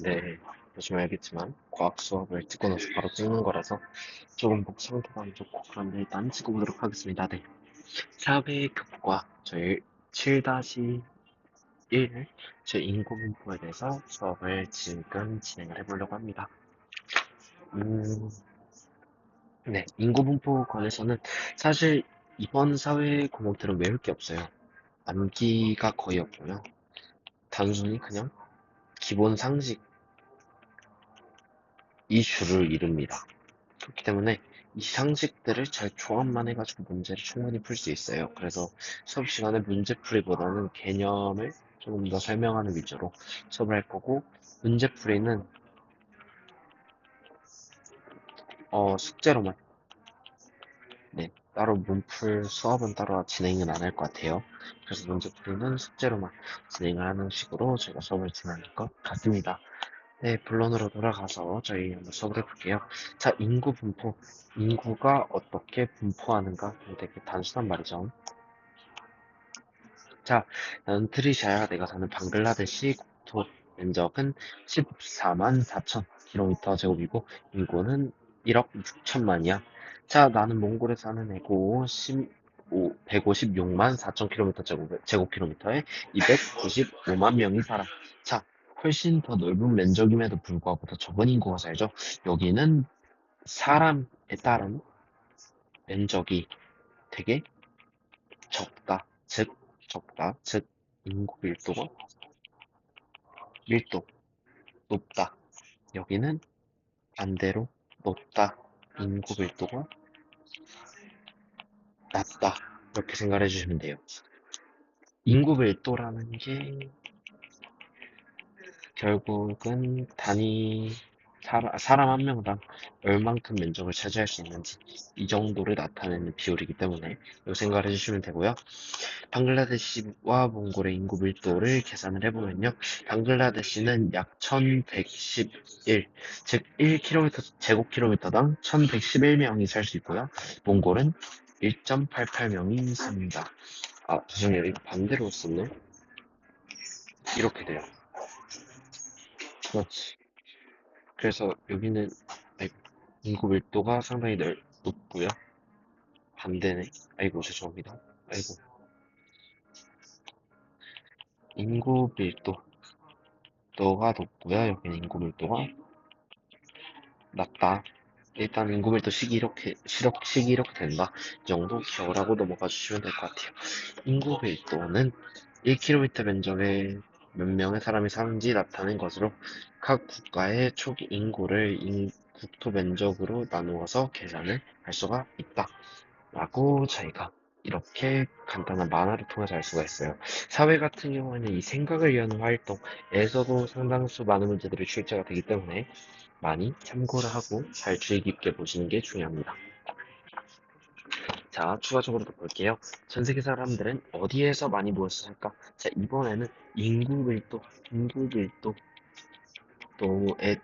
네, 보시면 알겠지만 과학 수업을 찍고 나서 바로 찍는 거라서 조금 목 상태가 안 좋고 그런데 일단 찍어보도록 하겠습니다. 네, 사회교과 저희 7-1 제 인구분포에 대해서 수업을 지금 진행을 해보려고 합니다. 음, 네, 인구분포 관해서는 사실 이번 사회 과목들은 외울 게 없어요. 암기가 거의 없고요. 단순히 그냥 기본 상식 이슈를 이룹니다. 그렇기 때문에 이 상식들을 잘 조합만 해가지고 문제를 충분히 풀 수 있어요. 그래서 수업 시간에 문제풀이보다는 개념을 조금 더 설명하는 위주로 수업을 할 거고, 문제풀이는 숙제로만, 네, 따로 문풀 수업은 따로 진행은 안 할 것 같아요. 그래서 문제풀이는 숙제로만 진행을 하는 식으로 제가 수업을 진행할 것 같습니다. 네, 본론으로 돌아가서 저희 한번 수업을 해볼게요. 자, 인구 분포. 인구가 어떻게 분포하는가? 되게 단순한 말이죠. 자, 트리샤야 내가 사는 방글라데시 국토 면적은 14만 4천 킬로미터 제곱이고 인구는 1억 6천만이야. 자, 나는 몽골에 사는 애고 156만 4천 킬로미터 제곱킬로미터에 295만 명이 살아. 자, 훨씬 더 넓은 면적임에도 불구하고 더 적은 인구가 살죠. 여기는 사람에 따른 면적이 되게 적다. 즉, 인구 밀도 높다. 여기는 반대로 높다. 인구 밀도가 낮다. 이렇게 생각을 해주시면 돼요. 인구 밀도라는 게 결국은 사람 한 명당 얼만큼 면적을 차지할 수 있는지 이 정도를 나타내는 비율이기 때문에 이 생각을 해주시면 되고요. 방글라데시와 몽골의 인구 밀도를 계산을 해보면요. 방글라데시는 약 1111, 즉 1km, 제곱킬로미터당 1111명이 살 수 있고요. 몽골은 1.88명이 삽니다. 아, 죄송해요. 이거 반대로 썼네. 이렇게 돼요. 그렇지. 그래서 여기는 인구 밀도가 상당히 높고요. 반대네. 아이고, 죄송합니다. 아이고, 인구 밀도가 높고요. 여기는 인구 밀도가 낮다. 일단 인구 밀도 식이 이렇게 된다. 이 정도 기억을 하고 넘어가 주시면 될 것 같아요. 인구 밀도는 1km 면적에 몇 명의 사람이 사는지 나타낸 것으로 각 국가의 초기 인구를 국토 면적으로 나누어서 계산을 할 수가 있다. 라고 저희가 이렇게 간단한 만화를 통해서 알 수가 있어요. 사회 같은 경우에는 이 생각을 위한 활동에서도 상당수 많은 문제들이 출제가 되기 때문에 많이 참고를 하고 잘 주의 깊게 보시는 게 중요합니다. 자, 추가적으로 더 볼게요. 전 세계 사람들은 어디에서 많이 모여서 살까? 자, 이번에는 인구 밀도의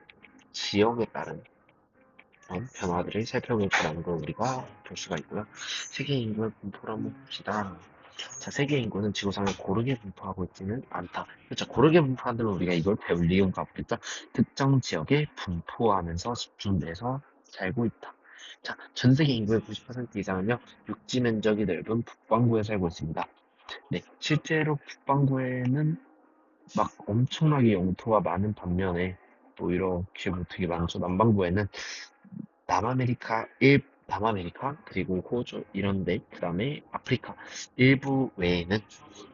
지역에 따른 변화들을 살펴볼 거라는 걸 우리가 볼 수가 있고요. 세계 인구의 분포를 한번 봅시다. 자, 세계 인구는 지구상을 고르게 분포하고 있지는 않다. 그렇죠. 고르게 분포한다면 우리가 이걸 배울 이유가 없겠죠. 특정 지역에 분포하면서 집중돼서 살고 있다. 자, 전 세계 인구의 90% 이상은요, 육지 면적이 넓은 북반구에 살고 있습니다. 네, 실제로 북반구에는 막 엄청나게 영토가 많은 반면에 또 이렇게 뭐 되게 많죠. 남반구에는 남아메리카, 그리고 호주, 이런데, 그 다음에 아프리카 일부 외에는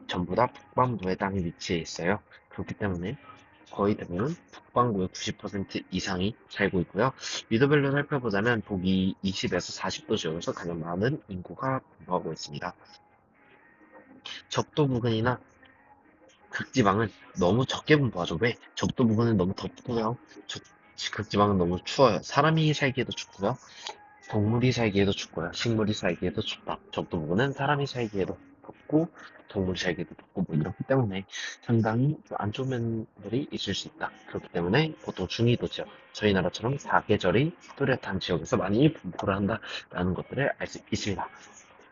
전부 다 북반구의 땅에 위치해 있어요. 그렇기 때문에 거의 대부분 북반구의 90% 이상이 살고 있고요. 위도별로 살펴보자면 북위 20에서 40도 지역에서 가장 많은 인구가 분포하고 있습니다. 적도 부근이나 극지방은 너무 적게 분포하죠. 왜? 적도 부근은 너무 덥고요. 극지방은 너무 추워요. 사람이 살기에도 춥고요. 동물이 살기에도 춥고요. 식물이 살기에도 춥다. 적도 부분은 사람이 살기에도 덥고 동물이 살기에도 덥고 뭐 이렇기 때문에 상당히 안 좋은 면들이 있을 수 있다. 그렇기 때문에 보통 중위도 지역, 저희 나라처럼 사계절이 뚜렷한 지역에서 많이 분포를 한다라는 것들을 알 수 있습니다.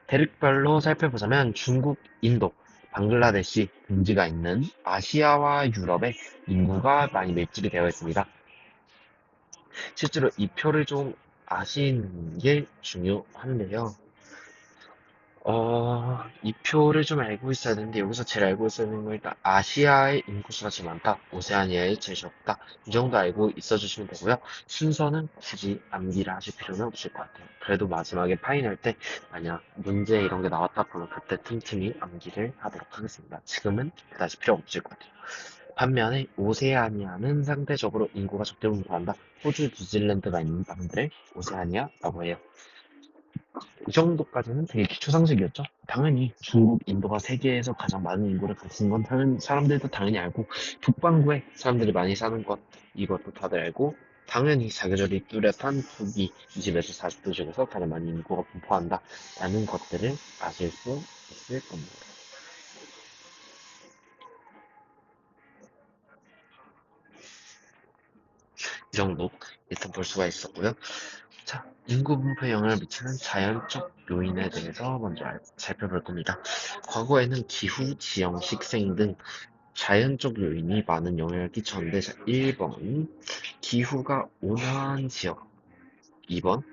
대륙별로 살펴보자면 중국, 인도, 방글라데시 등지가 있는 아시아와 유럽에 인구가 많이 밀집이 되어 있습니다. 실제로 이 표를 좀 아시는 게 중요한데요. 이 표를 좀 알고 있어야 되는데, 여기서 제일 알고 있어야 되는 건 일단 아시아의 인구수가 제일 많다, 오세아니아의 제일 적다. 이 정도 알고 있어 주시면 되고요. 순서는 굳이 암기를 하실 필요는 없을 것 같아요. 그래도 마지막에 파이널 때 만약 문제 이런 게 나왔다 그러면 그때 틈틈이 암기를 하도록 하겠습니다. 지금은 그다지 필요 없을 것 같아요. 반면에 오세아니아는 상대적으로 인구가 적게 분포한다. 호주, 뉴질랜드가 있는 땅들을 오세아니아라고 해요. 이 정도까지는 되게 기초 상식이었죠. 당연히 중국, 인도가 세계에서 가장 많은 인구를 가진 건 사람들도 당연히 알고, 북반구에 사람들이 많이 사는 것, 이것도 다들 알고, 당연히 사계절이 뚜렷한 북위 20에서 40도 중에서 가장 많은 인구가 분포한다 라는 것들을 아실 수 있을 겁니다. 이 정도 일단 볼 수가 있었고요. 자, 인구 분포에 영향을 미치는 자연적 요인에 대해서 먼저 살펴볼 겁니다. 과거에는 기후, 지형, 식생 등 자연적 요인이 많은 영향을 끼쳤는데, 자, 1번 기후가 온화한 지역, 2번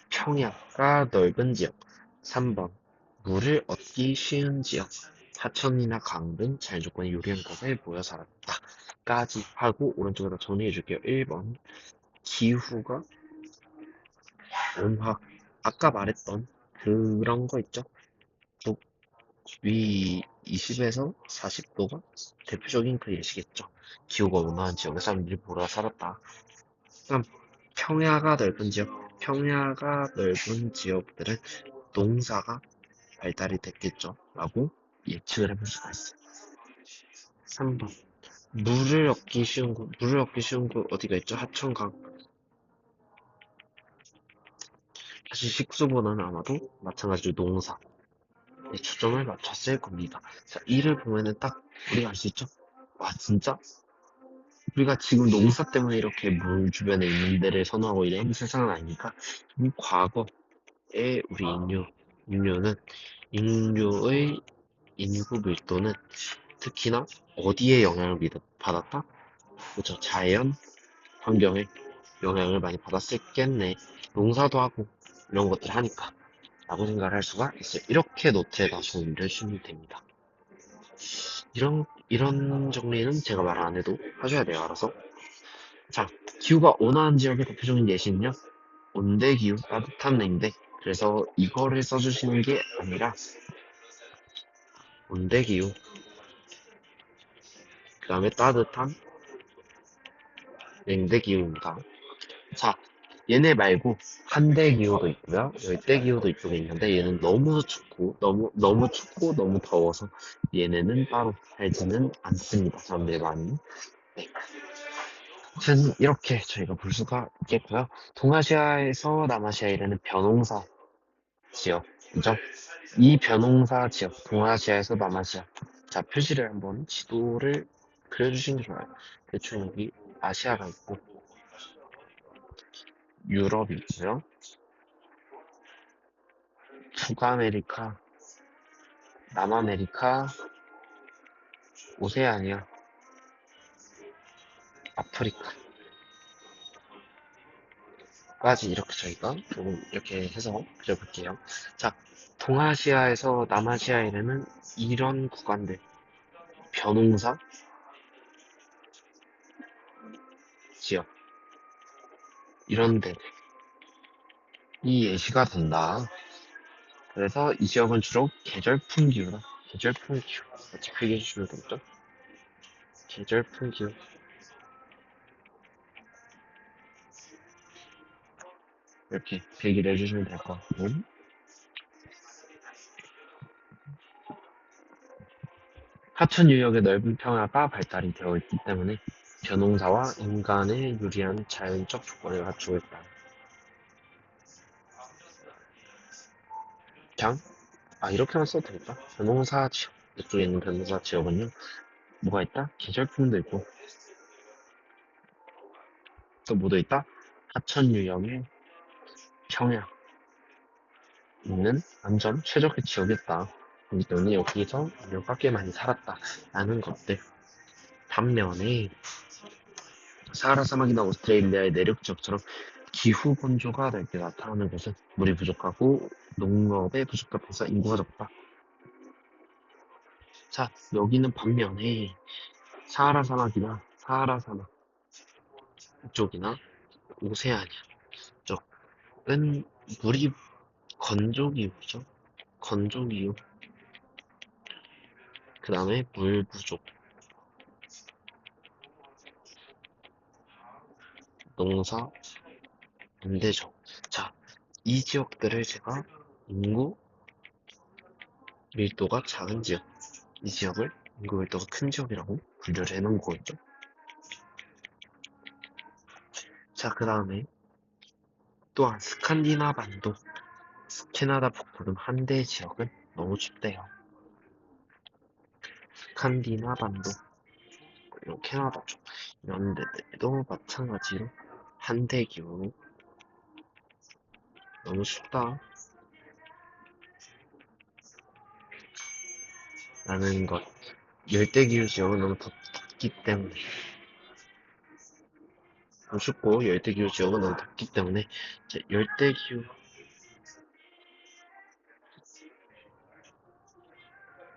평야가 넓은 지역, 3번 물을 얻기 쉬운 지역, 하천이나 강 등 자연 조건이 유리한 곳에 모여 살았다 까지 하고, 오른쪽에다 정리해 줄게요. 1번 기후가 온화, 아까 말했던 그런 거 있죠? 북위 20에서 40도가 대표적인 그 예시겠죠. 기후가 온화한 지역에 사람들이 몰아 살았다. 그럼 평야가 넓은 지역들은 농사가 발달이 됐겠죠. 라고 예측을 해볼 수가 있어요. 3번. 물을 얻기 쉬운 곳 어디가 있죠? 하천강. 사실 식수보다는 아마도 마찬가지로 농사. 초점을 맞췄을 겁니다. 자, 이를 보면은 딱 우리가 알 수 있죠? 와, 진짜? 우리가 지금 농사 때문에 이렇게 물 주변에 있는 데를 선호하고 이런 세상은 아니니까, 과거에 우리 인류는, 인류의 인구 밀도는 특히나 어디에 영향을 받았다? 그죠? 자연 환경에 영향을 많이 받았겠네. 농사도 하고 이런 것들 하니까. 라고 생각을 할 수가 있어요. 이렇게 노트에다 정리를 해주시면 됩니다. 이런 정리는 제가 말 안 해도 하셔야 돼요, 알아서. 자, 기후가 온화한 지역의 대표적인 예시는요, 온대기후, 따뜻한 냉대. 그래서 이거를 써주시는 게 아니라, 온대기후, 그 다음에 따뜻한 냉대기후입니다. 자, 얘네 말고 한대기후도 있고요, 열대기후도 이쪽에 있는데, 얘는 너무 춥고 너무 더워서 얘네는 따로 살지는 않습니다. 사람들이 많이. 네. 아무튼 이렇게 저희가 볼 수가 있겠고요. 동아시아에서 남아시아에 이르는 벼농사 지역이죠. 이 벼농사 지역, 동아시아에서 남아시아. 자, 표시를 한번 지도를 그려주시는 게 좋아요. 대충 여기 아시아가 있고, 유럽이 있고요. 북아메리카, 남아메리카, 오세아니아, 아프리카까지 이렇게 저희가 조금 이렇게 해서 그려볼게요. 자, 동아시아에서 남아시아에는 이런 구간들, 벼농사 지역, 이런 데이 예시가 된다. 그래서 이 지역은 주로 계절풍 기후다. 계절풍 기후. 같이 필기해 주시면 되겠죠? 계절풍 기후. 이렇게 필기를 해주시면 될 것 같고. 하천 유역의 넓은 평야가 발달이 되어 있기 때문에 벼농사와 인간에 유리한 자연적 조건을 갖추고 있다. 그냥, 이렇게만 써도 되겠다. 벼농사 지역. 이쪽에 있는 벼농사 지역은요, 뭐가 있다? 계절풍도 있고, 또 뭐도 있다? 하천 유역의 평야 있는 안전 최적의 지역이었다. 그렇기 때문에 여기서 인류가 꽤 많이 살았다라는 것들. 반면에 사하라 사막이나 오스트레일리아의 내륙 지역처럼 기후 건조가 넓게 나타나는 곳은 물이 부족하고 농업에 부족합해서 인구가 적다. 자, 여기는 반면에 사하라 사막 쪽이나 오세아니아 쪽은 물이 건조 기후죠. 건조 기후. 그 다음에 물 부족, 농사 안 되죠. 자, 이 지역들을 제가 인구 밀도가 작은 지역, 이 지역을 인구 밀도가 큰 지역이라고 분류를 해놓은 거겠죠. 자, 그 다음에 또한 스칸디나반도, 캐나다 북부름 한대 지역은 너무 춥대요. 스칸디나반도, 그리고 캐나다 쪽, 이런 데들도 마찬가지로 한대 기후, 너무 춥다. 라는 것. 열대기후 지역은 너무 덥기 때문에, 너무 춥고 열대기후 지역은 너무 덥기 때문에, 열대기후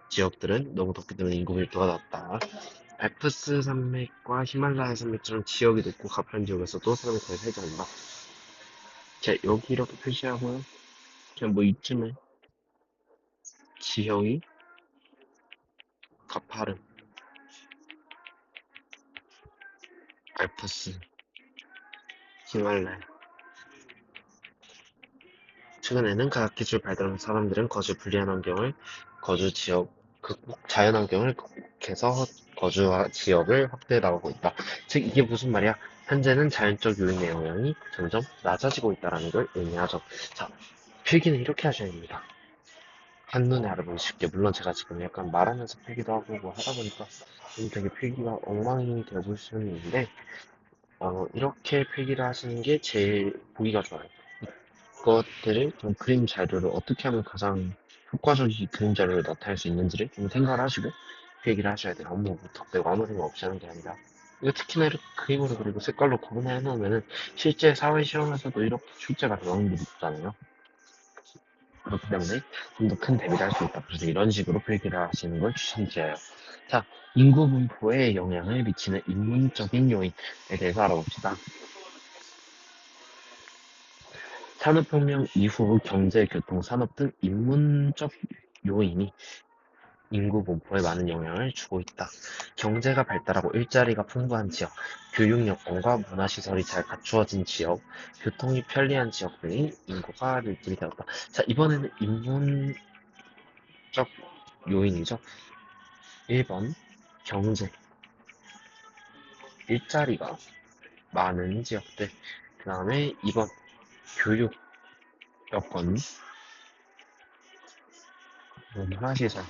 지역들은 너무 덥기 때문에 인구 밀도가 낮다. 알프스 산맥과 히말라야 산맥처럼 지역이 높고 가파른 지역에서도 사람이 거의 살지 않는다. 자, 여기 이렇게 표시하고요. 그냥 뭐 이쯤에 지형이 가파른 알프스, 히말라야. 최근에는 과학기술 발달한 사람들은 거주 불리한 환경을 거주 지역 자연 환경을 극복해서 거주 지역을 확대해 나가고 있다. 즉 이게 무슨 말이야? 현재는 자연적 요인의 영향이 점점 낮아지고 있다는 걸 의미하죠. 자, 필기는 이렇게 하셔야 됩니다. 한눈에 알아보기 쉽게. 물론 제가 지금 약간 말하면서 필기도 하고 뭐 하다 보니까 좀 되게 필기가 엉망이 되어 보일 수는 있는데 이렇게 필기를 하시는 게 제일 보기가 좋아요. 그것들을 좀 그림 자료를 어떻게 하면 가장 효과적인 그림 자료를 나타낼 수 있는지를 좀 생각을 하시고 필기를 하셔야 돼요. 아무 덕 빼고 아무 생각 없이 하는 게 아니라. 이거 특히나 이렇게 그림으로 그리고 색깔로 구분해 놓으면은 실제 사회 시험에서도 이렇게 출제가 되는 일이 있잖아요. 그렇기 때문에 좀 더 큰 대비를 할 수 있다. 그래서 이런 식으로 필기를 하시는 걸 추천드려요. 자, 인구 분포에 영향을 미치는 인문적인 요인에 대해서 알아봅시다. 산업혁명 이후 경제, 교통, 산업 등 인문적 요인이 인구 분포에 많은 영향을 주고 있다. 경제가 발달하고 일자리가 풍부한 지역, 교육 여건과 문화시설이 잘 갖추어진 지역, 교통이 편리한 지역 등이 인구가 늘게 되었다. 자, 이번에는 인문적 요인이죠. 1번 경제, 일자리가 많은 지역들. 그 다음에 2번 교육 여건, 문화시설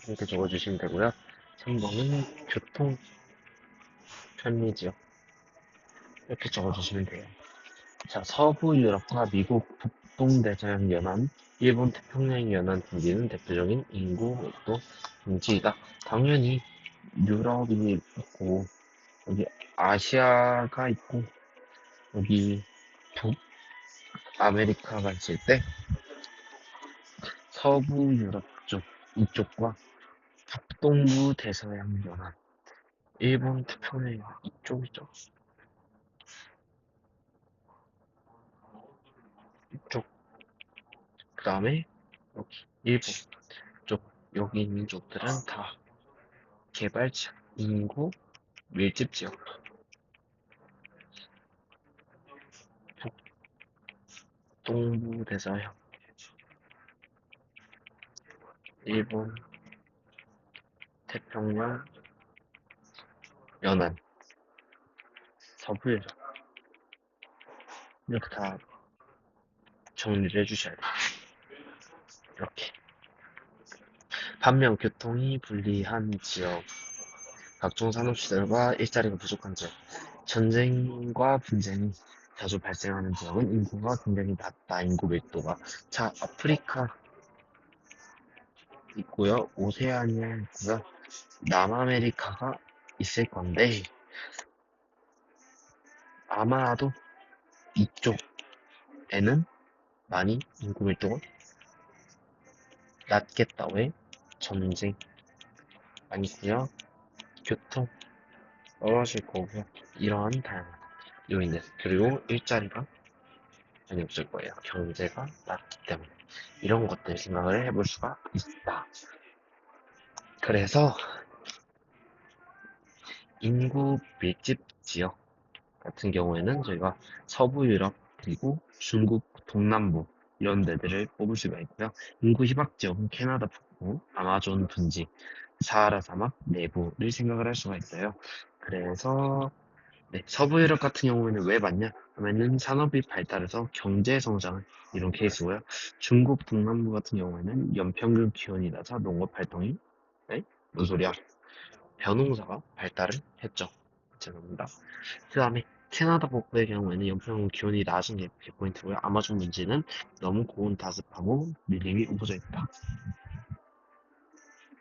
이렇게 적어주시면 되고요. 3번은 교통 편리 지역 이렇게 적어주시면 돼요. 자, 서부 유럽과 미국 북동대서양 연안, 일본 태평양 연안 등지는 대표적인 인구 밀도 등지이다. 당연히 유럽이 있고 여기 아시아가 있고 여기 북아메리카가 있을 때 서부 유럽 쪽 이쪽과 북동부 대서양 연안, 일본 태평양 연안 이쪽이죠. 이쪽 그 다음에 여기 일본 쪽 여기 있는 쪽들은 다 개발 지역, 인구 밀집 지역, 북동부 대서양, 일본 태평양 연안, 서부 유럽 이렇게 다 정리를 해주셔야 돼요. 이렇게. 반면 교통이 불리한 지역, 각종 산업시설과 일자리가 부족한 지역, 전쟁과 분쟁이 자주 발생하는 지역은 인구가 굉장히 낮다, 인구 밀도가. 자, 아프리카 있고요. 오세아니아 있고요. 남아메리카가 있을 건데, 아마도 이쪽에는 많이 인구 밀도가 낮겠다. 왜? 전쟁 많이 있고요. 교통 떨어질 거고요. 이러한 다양한 요인들. 그리고 일자리가 많이 없을 거예요. 경제가 낮기 때문에. 이런 것들 생각을 해볼 수가 있다. 그래서 인구 밀집 지역 같은 경우에는 저희가 서부 유럽 그리고 중국 동남부 이런 데들을 뽑을 수가 있고요. 인구 희박 지역은 캐나다 북부, 아마존 분지, 사하라 사막 내부를 생각을 할 수가 있어요. 그래서 네, 서부 유럽 같은 경우에는 왜 많냐 하면은 산업이 발달해서 경제 성장을 이런 케이스고요. 중국 동남부 같은 경우에는 연평균 기온이 낮아 농업 활동이 네? 무슨 소리야? 벼농사가 발달을 했죠. 죄송합니다. 그 다음에 캐나다 북부의 경우에는 연평균 기온이 낮은 게 포인트고요. 아마존 문지는 너무 고온 다습하고 밀림이 우거져 있다.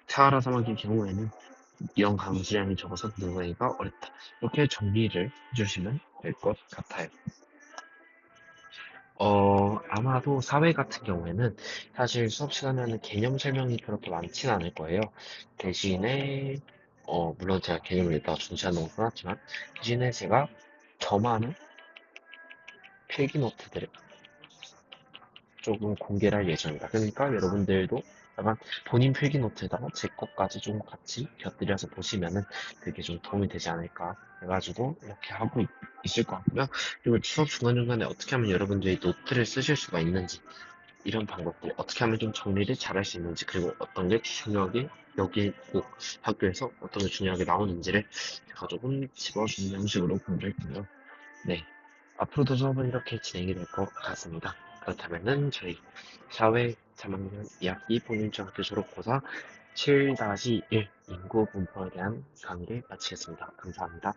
사하라 사막의 경우에는 이런 강수량이 적어서 누구이가 어렵다. 이렇게 정리를 해주시면 될 것 같아요. 아마도 사회 같은 경우에는 사실 수업 시간에는 개념 설명이 그렇게 많진 않을 거예요. 대신에, 물론 제가 개념을 일단 중시하는 건 하지만, 대신에 제가 저만의 필기 노트들을 조금 공개를 할 예정입니다. 그러니까 여러분들도 약간 본인 필기 노트에다가 제 것까지 좀 같이 곁들여서 보시면은 그게 좀 도움이 되지 않을까 해가지고 이렇게 하고 있을 것 같고요. 그리고 수업 중간중간에 어떻게 하면 여러분들이 노트를 쓰실 수가 있는지 이런 방법들 어떻게 하면 좀 정리를 잘 할 수 있는지 그리고 어떤 게 중요하게 여기 꼭 학교에서 어떤 게 중요하게 나오는지를 제가 조금 집어주는 형식으로 공부했고요. 네. 앞으로도 수업은 이렇게 진행이 될 것 같습니다. 그렇다면은 저희 사회 3학년 2학기 본인중학교 졸업고사 7-1 인구 분포에 대한 강의를 마치겠습니다. 감사합니다.